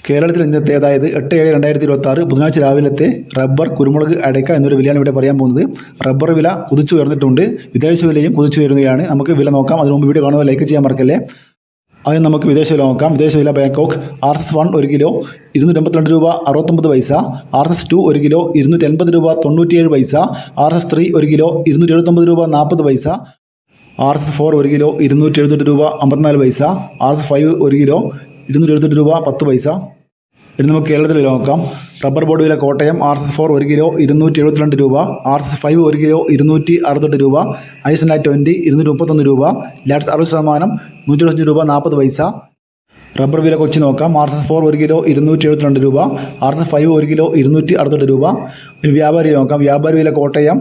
കേരളത്തിൽ ഇന്നത്തെ അതായത് 8/7/2026 ബുധനാഴ്ച രാവിലത്തെ റബ്ബർ, കുരുമുളക്, അടയ്ക്ക എന്നൊരു വിലയാണ് ഇവിടെ പറയാൻ പോകുന്നത്. റബ്ബർ വില കുതിച്ചു ഉയർന്നിട്ടുണ്ട്, വിദേശ വിലയും കുതിച്ചു ഉയരുകയാണ്. നമുക്ക് വില നോക്കാം. അതിന് മുമ്പ് വീഡിയോ കാണുന്നത് ലൈക്ക് ചെയ്യാൻ മറക്കല്ലേ. ആദ്യം നമുക്ക് വിദേശ വില നോക്കാം. വിദേശ വില ബാങ്കോക്ക് RS1 1 കിലോ 282 രൂപ 69 പൈസ, RS2 1 കിലോ 280 രൂപ 97 പൈസ, RS3 1 കിലോ 279 രൂപ 40 പൈസ, RS4 1 കിലോ 278 രൂപ 54 പൈസ, RS5 1 കിലോ 278 രൂപ 10 പൈസ. ഇനി നമുക്ക് കേരളത്തിൽ വില നോക്കാം. റബ്ബർ ബോർഡ് വില കോട്ടയം RS4 1 കിലോ 272 രൂപ, RS5 1 കിലോ 268 രൂപ, ഐസ്ലാറ്റ് 20 231 രൂപ, ലാറ്റ്സ് 60% 125 രൂപ 40 പൈസ. റബ്ബർ വില കൊച്ചി നോക്കാം. RS4 1 കിലോ 272 രൂപ, RS5 1 കിലോ 268 രൂപ. ഇനി വ്യാപാരി നോക്കാം. വ്യാപാരി വില കോട്ടയം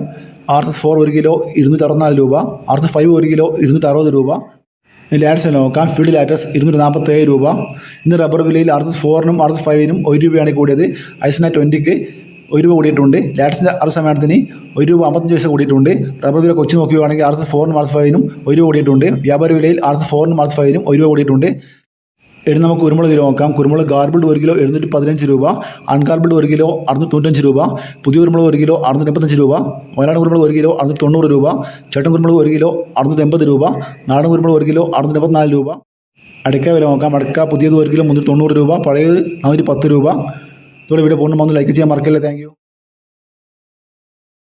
RS4 1 കിലോ 264 രൂപ, RS5 1 കിലോ 260 രൂപ. ലാറ്റ്സ് നോക്കാം. ഫീൽഡ് ലാറ്റസ് 247 രൂപ. ഇന്ന് റബ്ബർ വിലയിൽ RS4നും RS5നും 1 രൂപയാണ് കൂടിയത്. ഐസ്ലാറ്റ് 20ക്ക് 1 രൂപ കൂടിയിട്ടുണ്ട്. ലാറ്റ്സിൻ്റെ 60% 1 രൂപ 55 പൈസ കൂടിയിട്ടുണ്ട്. റബ്ബർ വില കൊച്ചി നോക്കുകയാണെങ്കിൽ RS4നും RS5നും 1 രൂപ കൂടിയിട്ടുണ്ട്. വ്യാപാരി വിലയിൽ RS4നും RS5നും 1 രൂപ കൂടിയിട്ടുണ്ട്. ഇനി നമുക്ക് കുരുമുളക് കിലോ നോക്കാം. കുരുമുളക് ഗാർബിൾഡ് 1 കിലോ 715 രൂപ, അൺഗാർബിൾഡ് 1 കിലോ 695 രൂപ, പുതിയ കുരുമുളക് 1 കിലോ 685 രൂപ, വയനാട് കുരുമുളക് 1 കിലോ 690 രൂപ, ചേട്ടൻ കുരുമുളക് 1 കിലോ 680 രൂപ, നാടൻ കുരുമുളക് 1 കിലോ 684 രൂപ. അടയ്ക്ക വില നോക്കാം. അടയ്ക്ക പുതിയത് 1 കിലോ 390 രൂപ, പഴയത് 410 രൂപ. ഇതോടെ വീഡിയോ പൂർണ്ണമാകുന്നു. ലൈക്ക് ചെയ്യാൻ മറക്കല്ലേ. Thank you.